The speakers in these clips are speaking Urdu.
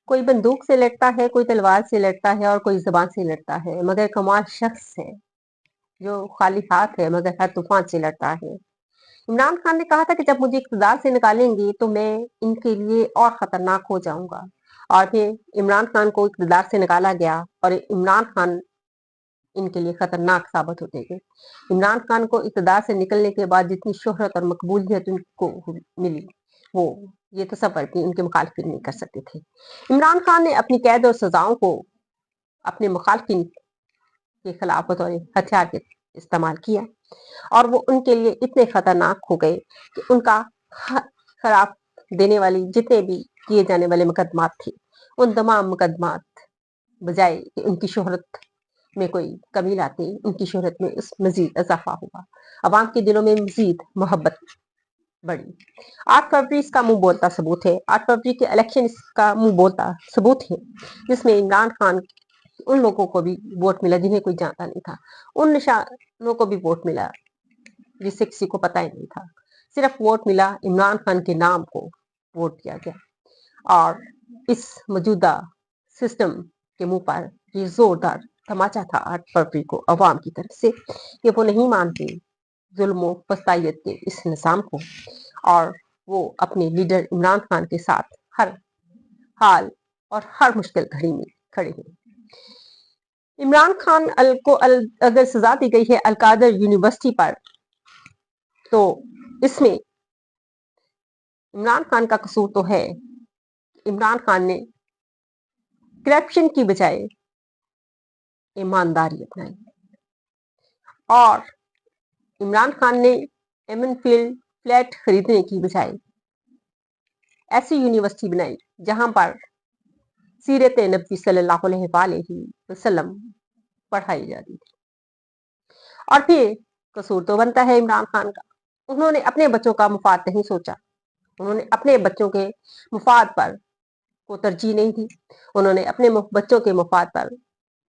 کوئی بندوق سے لڑتا ہے، کوئی تلوار سے لڑتا ہے اور کوئی زبان سے لڑتا ہے، مگر کمال شخص ہے جو خالی ہاتھ ہے مگر ہر طوفان سے لڑتا ہے۔ عمران خان نے کہا تھا کہ جب مجھے اقتدار سے نکالیں گے تو میں ان کے لیے اور خطرناک ہو جاؤں گا، اور پھر عمران خان کو اقتدار سے نکالا گیا اور عمران خان ان کے لیے خطرناک ثابت ہوتے گئے۔ عمران خان کو اقتدار سے نکلنے کے بعد جتنی شہرت اور مقبولیت ان کو ملی، وہ یہ تصور بھی ان کے مخالفین نہیں کر سکتے تھے۔ عمران خان نے اپنی قید اور سزاؤں کو اپنے مخالفین کے خلاف بطور ہتھیار کے استعمال کیا، اور وہ ان کے لیے اتنے خطرناک ہو گئے کہ ان کا خراب دینے والی جتنے بھی کیے جانے والے مقدمات تھے، ان تمام مقدمات بجائے کہ ان کی شہرت میں کوئی کمی لاتے، ان کی شہرت میں اس مزید اضافہ ہوا، عوام کے دلوں میں مزید محبت بڑی۔ 8 فروری اس کا منہ بولتا ثبوت ہے۔ 8 فروری کے الیکشن اس کا منہ بولتا ثبوت ہے، جس میں عمران خان ان لوگوں کو بھی ووٹ ملا جنہیں کوئی جانتا نہیں تھا، ان نشانوں کو بھی ووٹ ملا جس سے کسی کو پتہ ہی نہیں تھا، صرف ووٹ ملا عمران خان کے نام کو ووٹ دیا گیا۔ اور اس موجودہ سسٹم کے منہ پر یہ زوردار تماچا تھا 8 فروری کو عوام کی طرف سے کہ وہ نہیں مانتے ظلم و فسطائیت کے اس نظام کو، اور وہ اپنے لیڈر عمران خان کے ساتھ ہر حال اور ہر مشکل گھڑی میں کھڑے ہیں۔ عمران خان کو اگر سزا دی گئی ہے القادر یونیورسٹی پر، تو اس میں عمران خان کا قصور تو ہے۔ عمران خان نے کرپشن کی بجائے ایمانداری اپنائی، اور عمران خان نے ایمن فیلڈ فلیٹ خریدنے کی بجائے ایسی یونیورسٹی بنائی جہاں پر سیرت نبی صلی اللہ علیہ وآلہ وسلم پڑھائی جاتی تھی۔ اور پھر قصور تو بنتا ہے عمران خان کا، انہوں نے اپنے بچوں کا مفاد نہیں سوچا، انہوں نے اپنے بچوں کے مفاد پر کو ترجیح نہیں دی، انہوں نے اپنے بچوں کے مفاد پر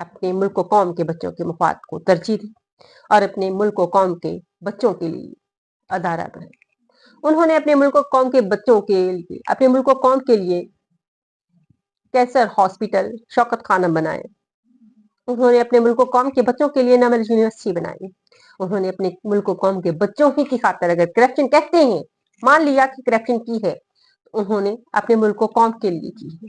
اپنے ملک و قوم کے بچوں کے مفاد کو ترجیح دی، اور اپنے ملک و قوم کے بچوں کے لیے ادارہ بنائے۔ انہوں نے اپنے ملک و قوم کے بچوں کے لیے، اپنے ملک و قوم کے لیے کینسر ہاسپٹل، شوکت خانم بنائے، انہوں نے اپنے ملک و قوم کے بچوں کے لیے نمل یونیورسٹی بنائی، انہوں نے اپنے ملک و قوم کے بچوں ہی کی خاطر اگر کرپشن کہتے ہیں، مان لیا کہ کرپشن کی ہے، تو انہوں نے اپنے ملک و قوم کے لیے کی ہے،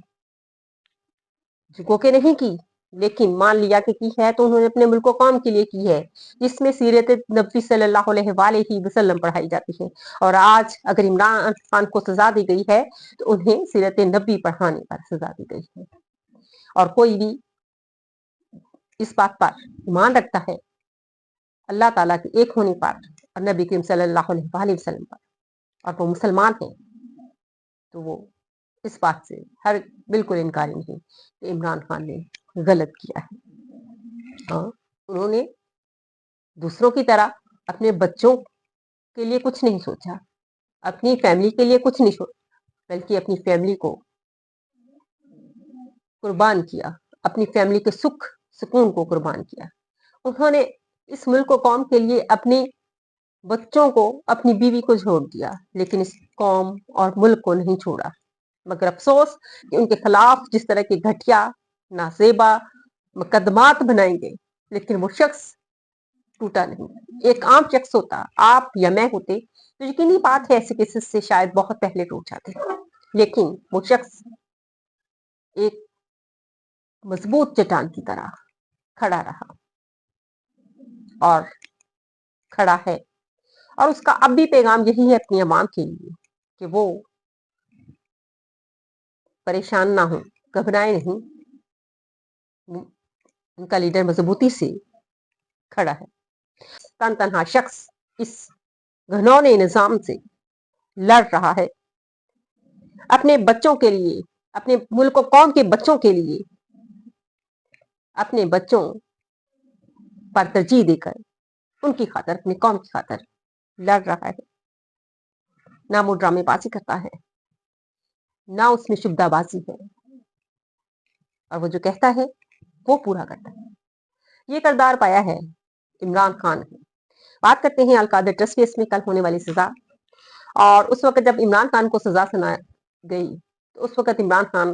جھکو کے نہیں کی، لیکن مان لیا کہ کی ہے تو انہوں نے اپنے ملک و قوم کے لیے کی ہے، جس میں سیرت نبی صلی اللہ علیہ وآلہ وسلم پڑھائی جاتی ہے۔ اور آج اگر عمران خان کو سزا دی گئی ہے تو انہیں سیرت نبی پڑھانے پر سزا دی گئی ہے، اور کوئی بھی اس بات پر ایمان رکھتا ہے اللہ تعالیٰ کے ایک ہونے پر اور نبی کریم صلی اللہ علیہ وآلہ وسلم پر، اور وہ مسلمان ہیں، تو وہ اس بات سے بالکل انکاری نہیں کہ عمران خان نے غلط کیا ہے۔ انہوں نے دوسروں کی طرح اپنے بچوں کے لیے کچھ نہیں سوچا، اپنی فیملی کے لیے کچھ نہیں سوچا، بلکہ اپنی فیملی کو قربان کیا، اپنی فیملی کے سکھ سکون کو قربان کیا۔ انہوں نے اس ملک و قوم کے لیے اپنے بچوں کو، اپنی بیوی کو چھوڑ دیا، لیکن اس قوم اور ملک کو نہیں چھوڑا۔ مگر افسوس کہ ان کے خلاف جس طرح کی گھٹیا نازیبا مقدمات بنائیں گے، لیکن وہ شخص ٹوٹا نہیں۔ ایک عام شخص ہوتا، آپ یا میں ہوتے، تو یقینی بات ہے ایسے کیسز سے شاید بہت پہلے ٹوٹ جاتے، لیکن وہ شخص ایک مضبوط چٹان کی طرح کھڑا رہا اور کھڑا ہے، اور اس کا اب بھی پیغام یہی ہے اپنی عوام کے لیے کہ وہ پریشان نہ ہو، گھبرائے نہیں، ان کا لیڈر مضبوطی سے کھڑا ہے۔ تن تنہا شخص اس گھنونے نظام سے لڑ رہا ہے، اپنے بچوں کے لیے، اپنے ملک و قوم کے بچوں کے لیے، اپنے بچوں پر ترجیح دے کر ان کی خاطر، اپنی قوم کی خاطر لڑ رہا ہے۔ نہ وہ ڈرامے بازی کرتا ہے، نہ اس میں شبدہ بازی ہے، اور وہ جو کہتا ہے وہ پورا کرتا ہے۔ یہ کردار پایا ہے عمران خان نے۔ بات کرتے ہیں القادر ٹرسٹ کیس میں کل ہونے والی سزا، اور اس وقت جب عمران خان کو سزا سنا گئی تو اس وقت عمران خان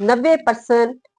90%